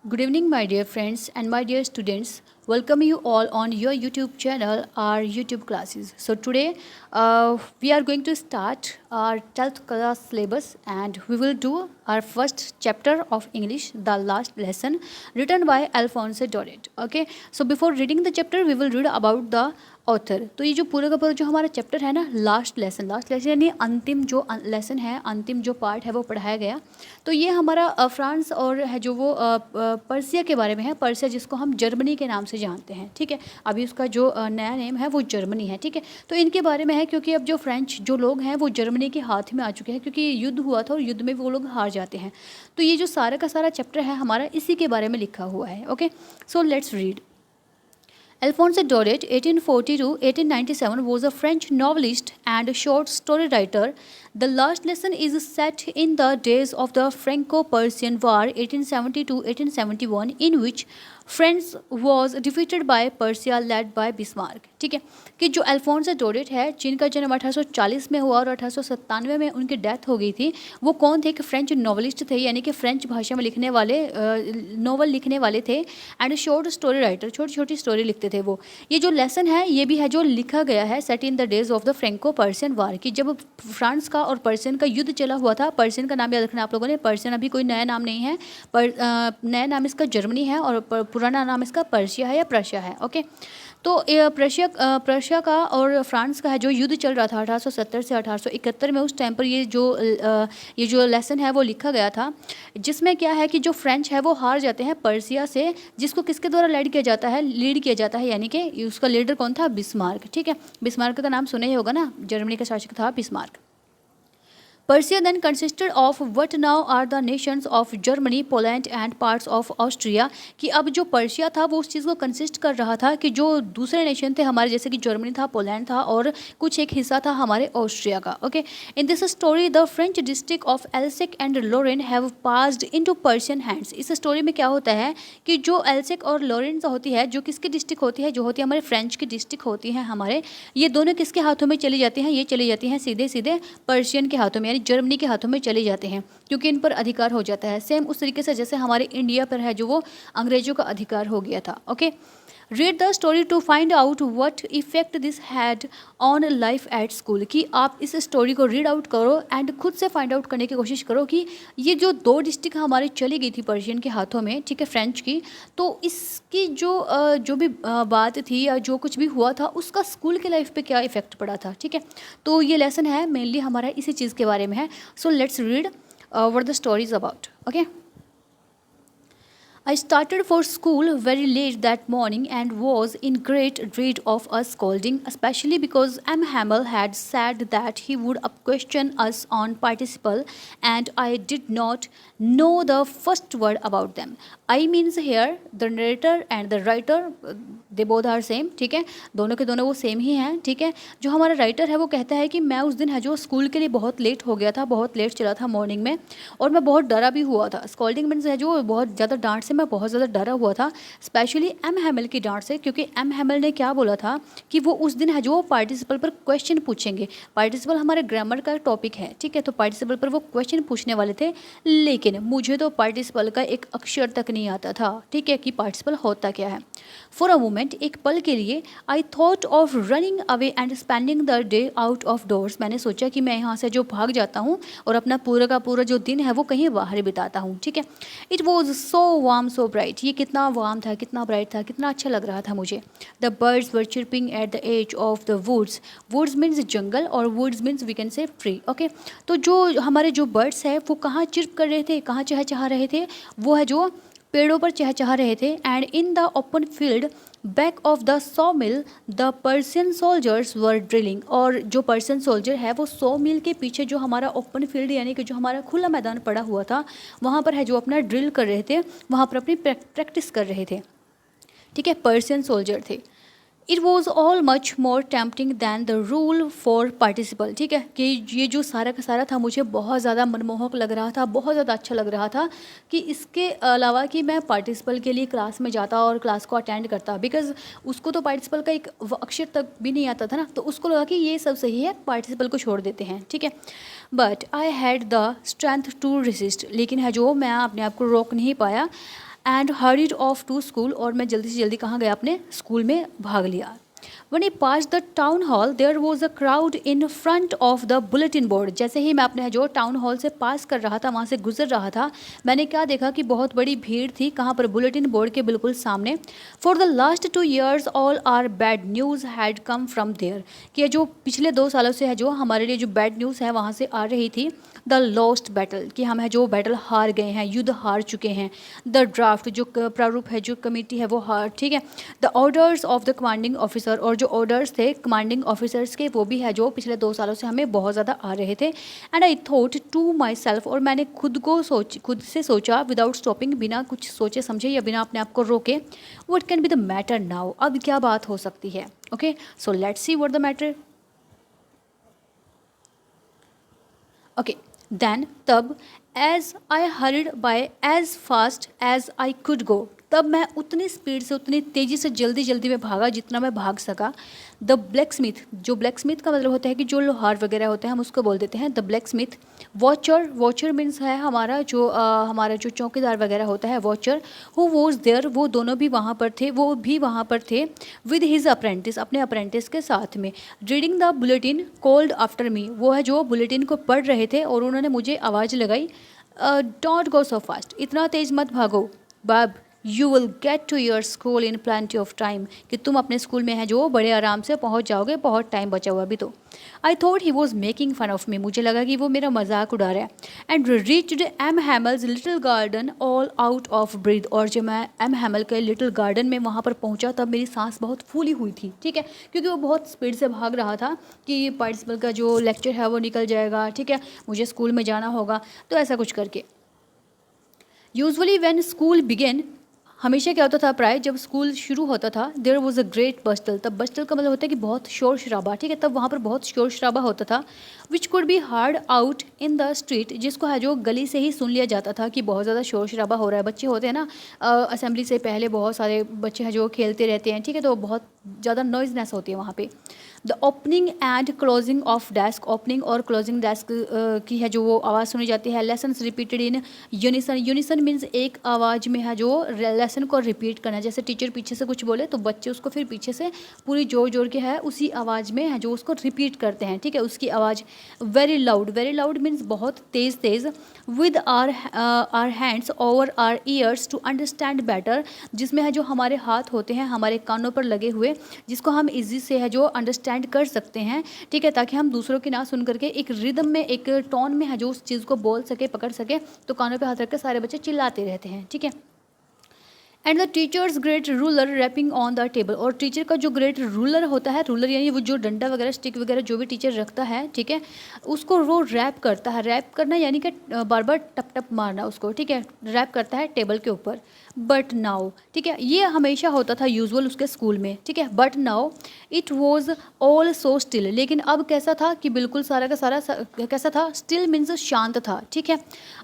Good evening, my dear friends and my dear students. Welcome you all on your YouTube channel, our YouTube classes. So today we are going to start our 12th class syllabus and we will do our first chapter of English, the last lesson, written by Alphonse Daudet. Okay, so before reading the chapter, we will read about the author. तो ये जो पूरा का पूरा जो हमारा chapter है ना, लास्ट लेसन यानी अंतिम जो लेसन है, अंतिम जो पार्ट है वो पढ़ाया गया। तो ये हमारा फ्रांस और है जो वो पर्सिया के बारे में है। पर्सिया जिसको हम जर्मनी के नाम से जानते हैं, ठीक है। अभी उसका जो नया नेम है वो जर्मनी है, ठीक है। तो इनके बारे में है क्योंकि अब जो फ्रेंच जो लोग हैं वो जर्मनी के हाथ में आ चुके हैं, क्योंकि युद्ध हुआ था और युद्ध में वो लोग हार जाते हैं। तो ये जो सारा का सारा चैप्टर है हमारा इसी के बारे में लिखा हुआ है। Okay, so let's read. Alphonse Daudet, 1840 to 1897, was a French novelist and short story writer. The last lesson is set in the days of the Franco-Prussian War, 1870 to 1871, in which France was defeated by Prussia led by Bismarck। ठीक है, कि जो अल्फोंस डोडेट है जिनका जन्म 1840 में हुआ और 1897 में उनकी डेथ हो गई थी, वो कौन थे? एक फ्रेंच नॉवलिस्ट थे, यानी कि फ्रेंच भाषा में लिखने वाले नॉवल लिखने वाले थे एंड शॉर्ट स्टोरी राइटर, छोटी छोटी स्टोरी लिखते थे वो। ये जो लेसन है ये भी है जो लिखा गया है set in the days of the Franco Persian war, कि जब फ्रांस का और पर्सियन का युद्ध चला हुआ था। पर्सियन का नाम याद रखना आप लोगों ने, पर्सियन अभी कोई नया नाम नहीं है, पर नया नाम इसका जर्मनी है और पुराना नाम इसका पर्शिया है या प्रशिया है। ओके, तो प्रशिया का और फ्रांस का है जो युद्ध चल रहा था 1870 से 1871 में, उस टाइम पर ये जो लेसन है वो लिखा गया था, जिसमें क्या है कि जो फ्रेंच है वो हार जाते हैं पर्सिया से, जिसको किसके द्वारा लीड किया जाता है, यानी कि उसका लीडर कौन था? बिस्मार्क। ठीक है, बिस्मार्क का नाम सुना ही होगा ना, जर्मनी का शासक था Bismarck. Persia then consisted of what now are the nations of Germany, Poland and parts of Austria। कि अब जो पर्शिया था वो उस चीज़ को कंसिस्ट कर रहा था कि जो दूसरे नेशन थे हमारे, जैसे कि जर्मनी था, पोलैंड था और कुछ एक हिस्सा था हमारे ऑस्ट्रिया का। Okay, in this story the French district of Alsace and Lorraine have passed into Persian hands. इस स्टोरी में क्या होता है कि जो एल्सिक और लोरेन होती है, जो किसकी डिस्ट्रिक्ट होती है? जो होती है हमारे फ्रेंच की डिस्ट्रिक्ट होती है हमारे, ये दोनों किसके हाथों में चली जाती हैं? ये चली जाती हैं सीधे सीधे पर्शियन के हाथों में, यानी जर्मनी के हाथों में चले जाते हैं, क्योंकि इन पर अधिकार हो जाता है। सेम उस तरीके से जैसे हमारे इंडिया पर है जो वो अंग्रेजों का अधिकार हो गया था। Okay, read the story to find out what effect this had on life at school. कि आप इस स्टोरी को रीड आउट करो एंड खुद से फाइंड आउट करने की कोशिश करो कि ये जो दो डिस्ट्रिक्ट हमारी चली गई थी पर्शियन के हाथों में, ठीक है, फ्रेंच की, तो इसकी जो भी बात थी या जो कुछ भी हुआ था उसका स्कूल के लाइफ पे क्या इफेक्ट पड़ा था। ठीक है, तो ये लेसन है मेनली हमारा इसी चीज़ के बारे में है। So let's read what the story is about. Okay, I started for school very late that morning and was in great dread of a scolding, especially because M. Hamel had said that he would question us on participle and I did not know the first word about them. I means here the narrator and the writer, they both are same। ठीक है, दोनों के दोनों वो same ही हैं। ठीक है, जो हमारा राइटर है वो कहता है कि मैं उस दिन है जो स्कूल के लिए बहुत लेट हो गया था, बहुत लेट चला था मॉर्निंग में, और मैं बहुत डरा भी हुआ था। स्कॉल्डिंग मीन्स है जो बहुत ज़्यादा डांट से मैं बहुत ज़्यादा डरा हुआ था, स्पेशली एम हैमल की डांट से, क्योंकि एम हैमल ने क्या बोला था कि वो उस दिन है जो पार्टिसिपल पर क्वेश्चन पूछेंगे। पार्टिसिपल हमारे ग्रामर का टॉपिक है, ठीक है, तो पार्टिसिपल पर वो क्वेश्चन पूछने वाले थे, लेकिन मुझे तो पार्टिसिपल का एक अक्षर तक नहीं आता था, ठीक है, कि पार्टिसिपल होता क्या है। फॉर अ मोमेंट, एक पल के लिए, I thought of running away and spending the day out of doors. मैंने सोचा कि मैं यहाँ से जो भाग जाता हूँ और अपना पूरा का पूरा जो दिन है वो कहीं बाहर बिताता हूँ। ठीक है, it was so warm so bright. ये कितना वार्म था, कितना ब्राइट था, कितना अच्छा लग रहा था मुझे। The birds were chirping at the edge of the woods. Woods means जंगल और woods means we can say tree. Okay, तो जो हमारे जो बर्ड्स है वो कहाँ चिर्प कर रहे थे, कहाँ चहचहा रहे थे? वो है जो पेड़ों पर चहचहा रहे थे। And in the open field back of the saw mill the Persian soldiers were drilling. और जो पर्सियन सोल्जर है वो सॉ मिल के पीछे जो हमारा ओपन फील्ड यानी कि जो हमारा खुला मैदान पड़ा हुआ था वहाँ पर है जो अपना ड्रिल कर रहे थे, वहाँ पर अपनी प्रैक्टिस कर रहे थे। ठीक है, पर्सियन सोल्जर थे। It was all much more tempting than the rule for participle. ठीक है, कि ये जो सारा का सारा था मुझे बहुत ज़्यादा मनमोहक लग रहा था, बहुत ज़्यादा अच्छा लग रहा था कि इसके अलावा कि मैं पार्टिसिपल के लिए क्लास में जाता और क्लास को अटेंड करता, बिकॉज उसको तो पार्टिसिपल का एक अक्षर तक भी नहीं आता था ना, तो उसको लगा कि ये सब सही है, पार्टिसिपल को छोड़ देते हैं। ठीक है, but I had the strength to resist. लेकिन है जो मैं अपने आप को रोक नहीं पाया। And hurried off to school, और मैं जल्दी से जल्दी कहाँ गया, अपने स्कूल में भाग लिया. When he passed the town hall, there was a crowd in front of the bulletin board. जैसे ही मैं अपने जो टाउन हॉल से पास कर रहा था, वहाँ से गुजर रहा था, मैंने क्या देखा कि बहुत बड़ी भीड़ थी. कहाँ पर? बुलेटिन बोर्ड के बिल्कुल सामने. For the last 2 years, all our bad news had come from there. कि जो पिछले 2 सालों से है जो हमारे लिए जो बैड न्यूज़ है वहाँ से आ रही थी. द लॉस्ट बैटल, कि हम है जो बैटल हार गए हैं, युद्ध हार चुके हैं. द ड्राफ्ट, जो प्रारूप है, जो कमेटी है वो हार, ठीक है. The orders of the commanding officer, और जो ऑर्डर्स थे कमांडिंग ऑफिसर्स के वो भी है जो पिछले 2 सालों से हमें बहुत ज़्यादा आ रहे थे. And I thought to myself, और मैंने खुद से सोचा, विदाउट स्टॉपिंग, बिना कुछ सोचे समझे या बिना अपने आप को रोके, what can be the matter now, अब क्या बात हो सकती है. Okay, so let's see what the matter. Okay, then तब as I hurried by as fast as I could go, तब मैं उतनी स्पीड से, उतनी तेज़ी से, जल्दी जल्दी में भागा जितना मैं भाग सका. द ब्लैक स्मिथ, जो ब्लैक स्मिथ का मतलब होता है कि जो लोहार वगैरह होते हैं, हम उसको बोल देते हैं the black Smith. Watcher, watcher means है हमारा जो चौकीदार वगैरह होता है, वॉचर. हु वॉज देयर, वो दोनों भी वहाँ पर थे, वो भी वहाँ पर थे. विद हिज अप्रेंटिस, अपने अप्रेंटिस के साथ में. Reading the bulletin called after me, वो है जो बुलेटिन को पढ़ रहे थे और उन्होंने मुझे आवाज़ लगाई, डोंट गो सो फास्ट, इतना तेज़ मत भागो बाब, you will get to your school in plenty of time, कि तुम अपने स्कूल में है जो बड़े आराम से पहुंच जाओगे, बहुत टाइम बचा हुआ अभी तो. I thought he was making fun of me, मुझे लगा कि वो मेरा मजाक उड़ा रहा है. And reached M Hamel's little garden all out of breath, और जब मैं एम हैमल के लिटिल गार्डन में वहाँ पर पहुँचा तब मेरी सांस बहुत फूली हुई थी, ठीक है, क्योंकि वो बहुत स्पीड से भाग रहा था कि पार्टिसिपल का जो लेक्चर है वो निकल जाएगा, ठीक है, मुझे स्कूल में जाना होगा, तो ऐसा कुछ करके. यूजुअली व्हेन स्कूल बिगेन, हमेशा क्या होता था, प्राय जब स्कूल शुरू होता था, देयर वॉज अ ग्रेट बस्टल, तब बस्टल का मतलब होता है कि बहुत शोर शराबा, ठीक है, तब वहाँ पर बहुत शोर शराबा होता था. Which could be hard out in the street, जिसको है जो गली से ही सुन लिया जाता था कि बहुत ज़्यादा शोर शराबा हो रहा है. बच्चे होते हैं ना, असेंबली से पहले बहुत सारे बच्चे हैं जो खेलते रहते हैं, ठीक है, तो बहुत ज़्यादा नॉइजनेस होती है वहाँ पे. The opening and closing of desk, opening और क्लोजिंग डेस्क की है जो वो आवाज़ सुनी जाती है. Lessons repeated in unison, unison means एक आवाज़ में है जो लेसन को रिपीट करना, जैसे टीचर पीछे से कुछ बोले तो बच्चे उसको फिर पीछे से पूरी जोर जोर के है उसी आवाज़ में है जो उसको रिपीट करते हैं, ठीक है, उसकी आवाज़. वेरी लाउड मीन्स बहुत तेज़ तेज़. With our hands over our ears to understand better, जिसमें है जो हमारे हाथ होते हैं हमारे कानों पर लगे हुए, जिसको हम इजी से है जो अंडरस्टैंड कर सकते हैं, ठीक है, ताकि हम दूसरों की ना सुन करके एक रिदम में, एक टोन में है जो उस चीज़ को बोल सके, पकड़ सके. तो कानों पे हाथ रख के सारे बच्चे चिल्लाते रहते हैं, ठीक है. And the teacher's great ruler rapping on the table, और टीचर का जो ग्रेट रूलर होता है, रूलर यानी वो जो डंडा वगैरह, स्टिक वगैरह जो भी टीचर रखता है, ठीक है, उसको वो रैप करता है. रैप करना यानी कि बार बार टप टप मारना उसको, ठीक है, रैप करता है टेबल के ऊपर. बट नाउ, ठीक है, ये हमेशा होता था यूजुअल उसके स्कूल में, ठीक है. But now it was all so still, लेकिन अब कैसा था कि बिल्कुल सारा का सारा कैसा था, स्टिल मीन्स शांत था, ठीक है.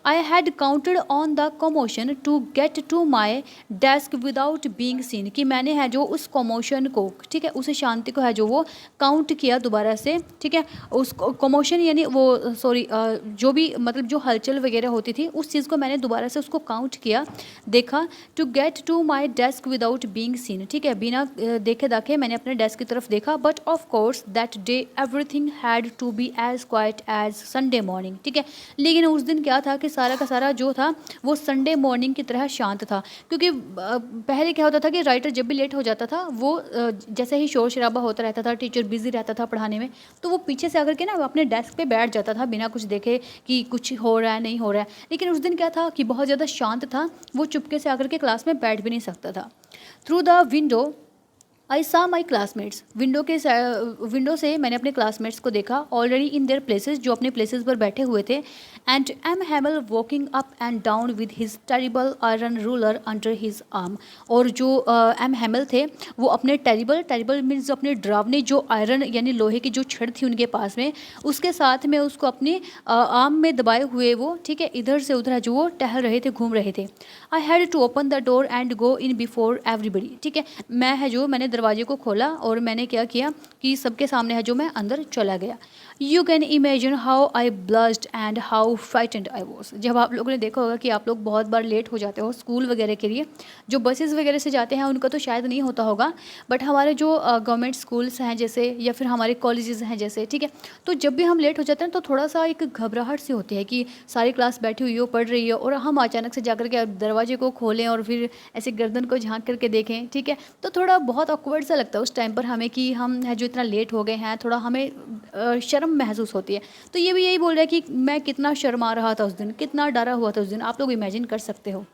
I had counted on the commotion to get to my desk without being seen, कि मैंने है जो उस कमोशन को, ठीक है, उस शांति को है जो वो काउंट किया दोबारा से, ठीक है. उस कमोशन यानी वो सॉरी जो भी मतलब जो हलचल वगैरह होती थी उस चीज़ को मैंने दोबारा से उसको काउंट किया, देखा. To get to my desk without being seen, ठीक है, बिना देखे दाखे मैंने अपने डेस्क की तरफ देखा. But of course that day everything had to be as quiet as Sunday morning, ठीक है, लेकिन उस दिन क्या था कि सारा का सारा जो था वो संडे मॉर्निंग की तरह शांत था. क्योंकि पहले क्या होता था कि राइटर जब भी लेट हो जाता था वो जैसे ही शोर शराबा होता रहता था, टीचर बिजी रहता था पढ़ाने में, तो वो पीछे से आकर के ना अपने डेस्क पे बैठ जाता था बिना कुछ देखे कि कुछ हो रहा है नहीं हो रहा है. लेकिन उस दिन क्या था कि बहुत ज़्यादा शांत था, वो चुपके से आकर के क्लास में बैठ भी नहीं सकता था. थ्रू द विंडो आई सा माई क्लासमेट्स, विंडो से मैंने अपने क्लासमेट्स को देखा. ऑलरेडी इन देयर प्लेसेस, जो अपने प्लेसेस पर बैठे हुए थे. And M Hamel walking up and down with his terrible iron ruler under his arm, और जो एम हैमल थे वो अपने टेरिबल मीन्स अपने डरावने जो आयरन यानी लोहे की जो छड़ थी उनके पास में, उसके साथ में उसको अपने आर्म में दबाए हुए वो, ठीक है, इधर से उधर जो वो टहल रहे थे, घूम रहे थे. I had to open the door and go in before everybody, ठीक है, मैं है जो मैंने दरवाजे को खोला और मैंने क्या किया कि सबके सामने है जो मैं अंदर चला गया. You can imagine how I blessed and how frightened I was. जब आप लोगों ने देखा होगा कि आप लोग बहुत बार लेट हो जाते हो स्कूल वगैरह के लिए, जो बसेस वगैरह से जाते हैं उनका तो शायद नहीं होता होगा, बट हमारे जो गवर्नमेंट स्कूल्स हैं जैसे, या फिर हमारे कॉलेजेस हैं जैसे, ठीक है, तो जब भी हम लेट हो जाते हैं तो थोड़ा सा एक घबराहट सी होती है कि सारी क्लास बैठी हुई हो, पढ़ रही हो, और हम अचानक से जाकर के दरवाजे को खोलें और फिर ऐसे गर्दन को झांक करके देखें, ठीक है, तो थोड़ा बहुत ऑकवर्ड सा लगता है उस टाइम पर हमें कि हम है जो इतना लेट हो गए हैं, थोड़ा हमें शर्म महसूस होती है। तो ये भी यही बोल रहा है कि मैं कितना शर्मा रहा था उस दिन, कितना डरा हुआ था उस दिन, आप लोग इमेजिन कर सकते हो।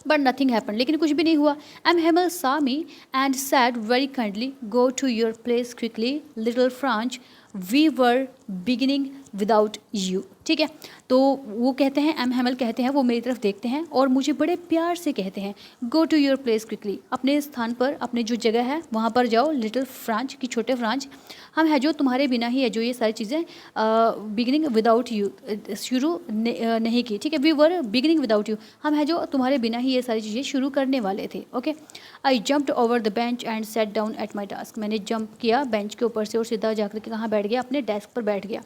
बट नथिंग हैपन, लेकिन कुछ भी नहीं हुआ। M Hamel saw me and said very kindly, go to your place quickly little Franz, we were beginning without you. ठीक है, तो वो कहते हैं, एम हेमल कहते हैं, वो मेरी तरफ देखते हैं और मुझे बड़े प्यार से कहते हैं, go to your place quickly, अपने स्थान पर, अपने जो जगह है वहाँ पर जाओ, लिटिल फ्रांच की छोटे फ्रांच, हम है जो तुम्हारे बिना ही है जो ये सारी चीज़ें बिगिनिंग विदाउट यू, शुरू नहीं की, ठीक है, we were beginning without you, हम है जो तुम्हारे बिना ही ये सारी चीज़ें शुरू करने वाले थे। Okay, I jumped over the bench and set down at my task, मैंने जंप किया बेंच के ऊपर से और सीधा जाकर के कहाँ बैठ गया, अपने डेस्क पर बैठ गया।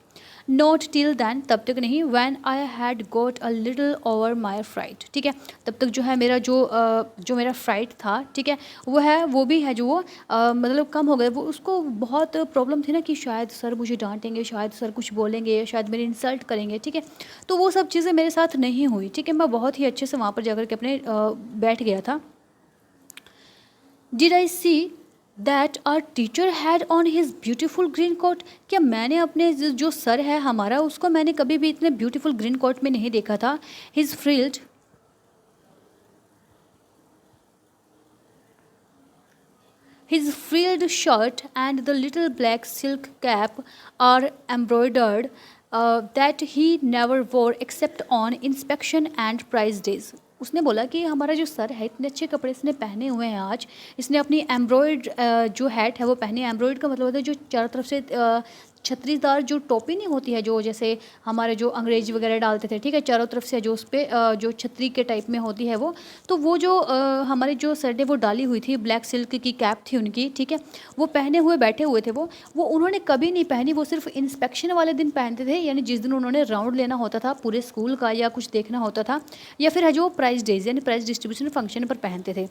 नॉट टिल दैन, तब तक नहीं, when I had got a little over my fright, ठीक है, तब तक जो है मेरा जो मेरा फ्राइट था, ठीक है, वो भी है जो वो मतलब कम हो गया। वो उसको बहुत प्रॉब्लम थी ना कि शायद सर मुझे डांटेंगे, शायद सर कुछ बोलेंगे, शायद मेरी इंसल्ट करेंगे, ठीक है, तो वो सब चीज़ें मेरे साथ नहीं हुई। ठीक है, मैं बहुत ही अच्छे से वहाँ पर जाकर के अपने बैठ गया था। Did I see that our teacher had on his beautiful green coat, क्या मैंने अपने जो सर है हमारा, उसको मैंने कभी भी इतने ब्यूटीफुल ग्रीन कोट में नहीं देखा था। His frilled shirt and the little black silk cap are embroidered that he never wore except on inspection and prize days. उसने बोला कि हमारा जो सर है इतने अच्छे कपड़े इसने पहने हुए हैं आज, इसने अपनी एम्ब्रॉयड जो हैट है वो पहनी है। एम्ब्रॉयड का मतलब होता है जो चारों तरफ से छतरीदार जो टोपी नहीं होती है, जो जैसे हमारे जो अंग्रेज वगैरह डालते थे, ठीक है, चारों तरफ से जो उस पर जो छतरी के टाइप में होती है वो, तो वो जो हमारे जो सर ने वो डाली हुई थी, ब्लैक सिल्क की कैप थी उनकी, ठीक है, वो पहने हुए बैठे हुए थे। वो उन्होंने कभी नहीं पहनी, वो सिर्फ इंस्पेक्शन वाले दिन पहनते थे, यानी जिस दिन उन्होंने राउंड लेना होता था पूरे स्कूल का या कुछ देखना होता था, या फिर है जो प्राइज डेज यानी प्राइज डिस्ट्रीब्यूशन फंक्शन पर पहनते थे।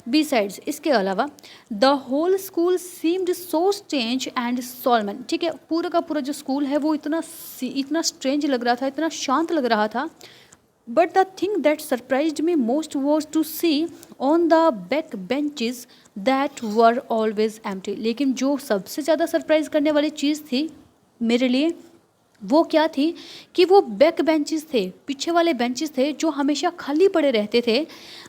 बी साइड्स, इसके अलावा the whole school seemed so strange and solemn, ठीक है, पूरा का पूरा जो स्कूल है वो इतना स्ट्रेंज लग रहा था, इतना शांत लग रहा था। But the thing that surprised me most was to see on the back benches that were always empty, लेकिन जो सबसे ज़्यादा सरप्राइज करने वाली चीज़ थी मेरे लिए वो क्या थी कि वो बैक बेंचेस थे, पीछे वाले बेंचेस थे जो हमेशा खाली पड़े रहते थे।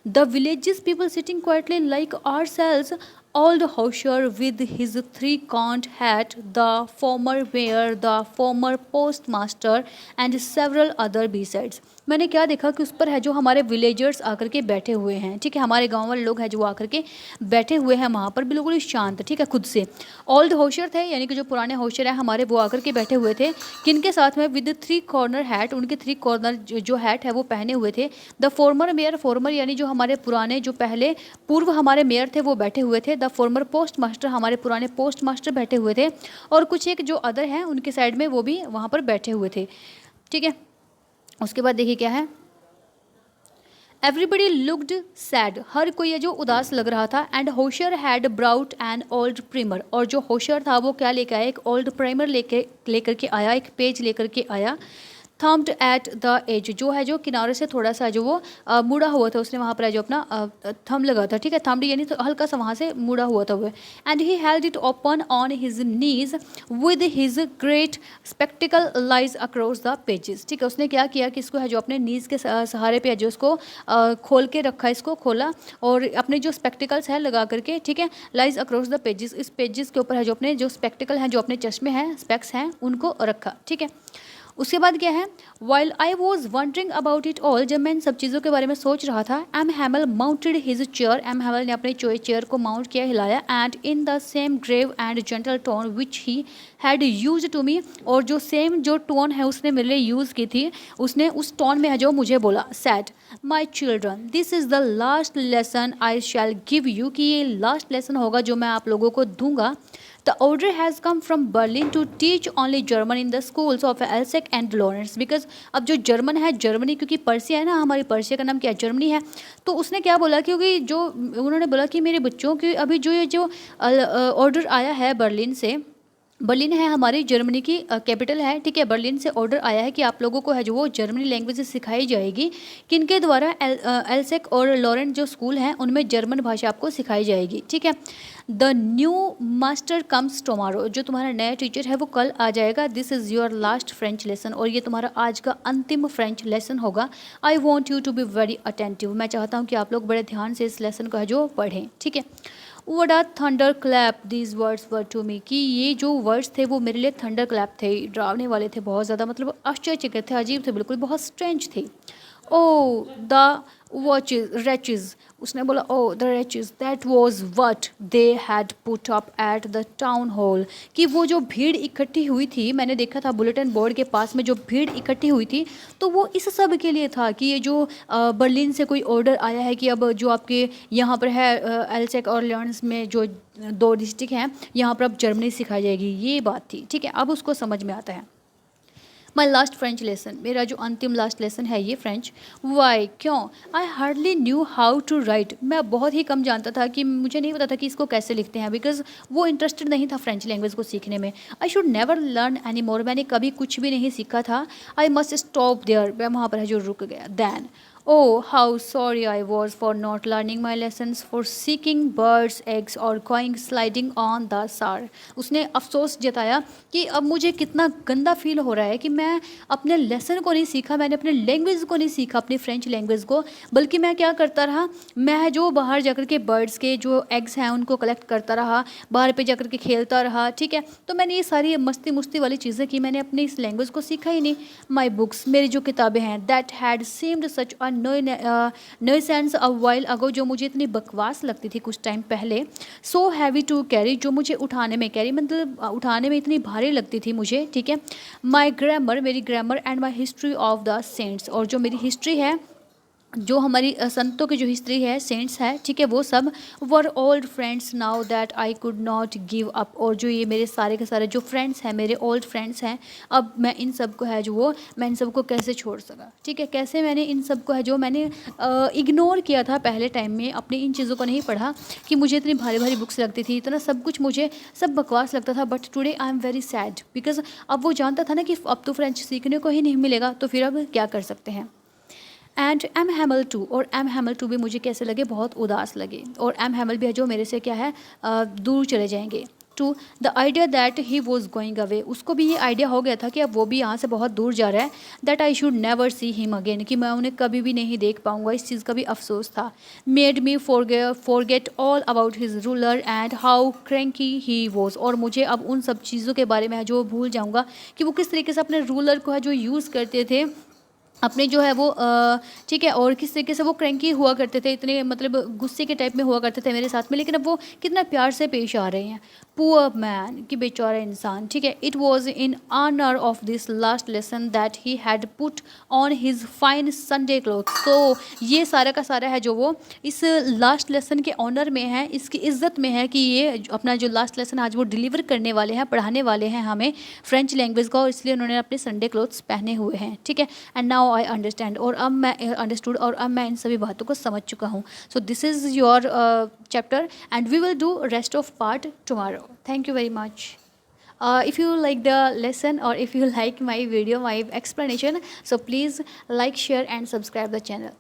The villagers people sitting quietly like ourselves, old Hosher with his three-cornered hat, the former mayor, the former postmaster and several other B-sides. मैंने क्या देखा कि उस पर है जो हमारे विलेजर्स आकर के बैठे हुए हैं, ठीक है, हमारे गांव वाले लोग हैं जो आकर के बैठे हुए हैं वहाँ पर बिल्कुल ही शांत, ठीक है, खुद से। ओल्ड होशर थे, यानी कि जो पुराने होशर हैं हमारे, वो आकर के बैठे हुए थे, किनके साथ में, विद थ्री कॉर्नर हैट, उनके थ्री कॉर्नर जो हैट है वो पहने हुए थे। द फॉर्मर मेयर, फॉर्मर यानी जो हमारे पुराने, जो पहले पूर्व हमारे मेयर थे वो बैठे हुए थे। द फॉर्मर पोस्ट मास्टर, हमारे पुराने पोस्ट मास्टर बैठे हुए थे, और कुछ एक जो अदर हैं उनके साइड में वो भी वहाँ पर बैठे हुए थे, ठीक है। उसके बाद देखिए क्या है, एवरीबडी लुक्ड सैड, हर कोई है जो उदास लग रहा था। And Hauser had brought an old primer, और जो होशर था वो क्या लेकर आया, एक ओल्ड प्राइमर लेकर के आया, एक पेज लेकर के आया। थम्ड एट द एज, जो है जो किनारे से थोड़ा सा जो वो मुड़ा हुआ था, उसने वहाँ पर जो अपना थम लगा था, ठीक है, थम्ड यानी तो हल्का सा वहाँ से मुड़ा हुआ था वो। And he held it open on his knees with his great spectacled lies across the pages, ठीक है, उसने क्या किया कि इसको है जो अपने नीज के सहारे पे है जो उसको खोल के रखा, इसको खोला और अपने जो स्पेक्टिकल्स है लगा करके, ठीक है, लाइज अक्रॉस द पेजेस, इस पेजेस के ऊपर है जो अपने जो स्पेक्टिकल हैं, जो अपने चश्मे हैं, स्पेक्स हैं, उनको रखा, ठीक है। उसके बाद क्या है, while I was wondering about it all, जब मैं इन सब चीज़ों के बारे में सोच रहा था, M Hamel mounted his chair, M Hamel ने अपने चेयर को माउंट किया, हिलाया। And in the same grave and gentle tone which he had used to me, और जो सेम जो टोन है उसने मेरे लिए यूज़ की थी, उसने उस टोन में है जो मुझे बोला, sad my children this is the last lesson I shell give you, कि ये लास्ट लेसन होगा जो मैं आप लोगों को दूंगा। The order has come from Berlin to teach only German in the schools of Alsace and Lorraine. Because अब जो जर्मन है, जर्मनी, क्योंकि पर्सिया है ना, हमारी पर्सिया का नाम क्या है, जर्मनी है। तो उसने क्या बोला, क्योंकि जो उन्होंने बोला कि मेरे बच्चों की अभी जो ये जो ऑर्डर आया है बर्लिन से, बर्लिन है हमारी जर्मनी की कैपिटल है, ठीक है। बर्लिन से ऑर्डर आया है कि आप लोगों को है जो वो जर्मनी लैंग्वेज सिखाई जाएगी, किनके द्वारा, एल्सेक और लॉरेंट जो स्कूल हैं उनमें जर्मन भाषा आपको सिखाई जाएगी, ठीक है। The new master comes tomorrow, जो तुम्हारा नया टीचर है वो कल आ जाएगा। This is your last French lesson, और ये तुम्हारा आज का अंतिम फ्रेंच लेसन होगा। I want you to be very attentive, मैं चाहता हूँ कि आप लोग बड़े ध्यान से इस लेसन को है जो पढ़ें, ठीक है। What a thunderclap these words were to me, कि ये जो वर्ड्स थे वो मेरे लिए थंडर क्लैप थे, डरावने वाले थे बहुत ज़्यादा, मतलब आश्चर्यचकित थे, अजीब थे, बिल्कुल बहुत स्ट्रेंज थे। ओ द wretches, उसने बोला oh the wretches, that was what they had put up at the town hall, कि वो जो भीड़ इकट्ठी हुई थी, मैंने देखा था बुलेटिन बोर्ड के पास में जो भीड़ इकट्ठी हुई थी, तो वो इस सब के लिए था कि ये जो बर्लिन से कोई ऑर्डर आया है कि अब जो आपके यहाँ पर है एल्सेक और लॉरेंस में जो 2 डिस्ट्रिक्ट हैं, यहाँ पर अब जर्मनी सिखाई जाएगी, ये बात थी, ठीक है। अब उसको समझ में आता है। माई लास्ट फ्रेंच लेसन, मेरा जो अंतिम लास्ट लेसन है ये फ्रेंच। वाई, क्यों? I hardly knew how to write, मैं बहुत ही कम जानता था, कि मुझे नहीं पता था कि इसको कैसे लिखते हैं, बिकॉज वो इंटरेस्टेड नहीं था फ्रेंच लैंग्वेज को सीखने में। I should never learn any more, मैंने कभी कुछ भी नहीं सीखा था। आई मस्ट स्टॉप देयर, मैं वहाँ पर है जो रुक गया। Then Oh, how sorry I was for not learning my lessons, for seeking birds' eggs or going sliding on the Saar. उसने अफसोस जताया कि अब मुझे कितना गंदा फील हो रहा है कि मैं अपने लेसन को नहीं सीखा, मैंने अपने लैंग्वेज को नहीं सीखा, अपनी फ्रेंच लैंग्वेज को, बल्कि मैं क्या करता रहा, मैं जो बाहर जाकर के बर्ड्स के जो एग्स हैं उनको कलेक्ट करता रहा, बाहर पे जाकर के खेलता रहा, ठीक है। तो मैंने ये सारी मस्ती मुस्ती वाली चीज़ें की, मैंने अपनी इस लैंग्वेज को सीखा ही नहीं। माई बुक्स, मेरी जो किताबें हैं, that had seemed such a nuisance a while ago, जो मुझे इतनी बकवास लगती थी कुछ टाइम पहले, सो हैवी टू कैरी, जो मुझे उठाने में, कैरी मतलब उठाने में इतनी भारी लगती थी मुझे, ठीक है। माई ग्रामर, मेरी grammar, and my history of the saints, और जो मेरी हिस्ट्री है, जो हमारी संतों की जो हिस्ट्री है, सेंट्स है, ठीक है, वो सब were old friends now that I could not give up, और जो ये मेरे सारे के सारे जो फ्रेंड्स हैं, मेरे ओल्ड फ्रेंड्स हैं, अब मैं इन सब को है जो वो, मैं इन सब को कैसे छोड़ सका, ठीक है। कैसे मैंने इन सब को है जो मैंने इग्नोर किया था पहले टाइम में, अपनी इन चीज़ों को नहीं पढ़ा, कि मुझे इतनी भारी भारी बुक्स लगती थी, इतना सब कुछ मुझे सब बकवास लगता था। But today I am very sad, because अब वो जानता था ना कि अब तो फ्रेंच सीखने को ही नहीं मिलेगा, तो फिर अब क्या कर सकते हैं। एंड एम हैमल टू, और एम हैमल टू भी मुझे कैसे लगे, बहुत उदास लगे, और एम हैमल भी है जो मेरे से क्या है दूर चले जाएंगे। To the idea that he was going away, उसको भी ये आइडिया हो गया था कि अब वो भी यहाँ से बहुत दूर जा रहा है। That I should never see him again, कि मैं उन्हें कभी भी नहीं देख पाऊँगा, इस चीज़ का भी अफसोस था। Made me forget all about his ruler and how cranky he was, और मुझे अब उन सब चीज़ों के बारे में है जो भूल जाऊँगा, कि वो किस तरीके से अपने रूलर को है जो यूज़ करते थे, अपने जो है वो ठीक है, और किस तरीके से वो क्रैंकी हुआ करते थे, इतने मतलब गुस्से के टाइप में हुआ करते थे मेरे साथ में, लेकिन अब वो कितना प्यार से पेश आ रहे हैं। पुअर मैन, कि बेचारा इंसान, ठीक है। It was in honour of this last lesson that he had put on his fine Sunday cloth, तो ये सारा का सारा है जो वो इस लास्ट लेसन के ऑनर में है, इसकी इज्जत में है, कि ये अपना जो लास्ट लेसन आज वो डिलीवर करने वाले हैं, पढ़ाने वाले हैं हमें फ्रेंच लैंग्वेज का, और इसलिए उन्होंने अपने संडे क्लोथ्स पहने हुए हैं, ठीक है। एंड नाउ आई अंडरस्टैंड, और अब मैं अंडरस्टूड, और अब मैं इन सभी बातों को समझ चुका हूँ। So this is your chapter and we will do rest of part tomorrow. Thank you very much. If you like the lesson, or if you like my video, my explanation, so please like, share and subscribe the channel.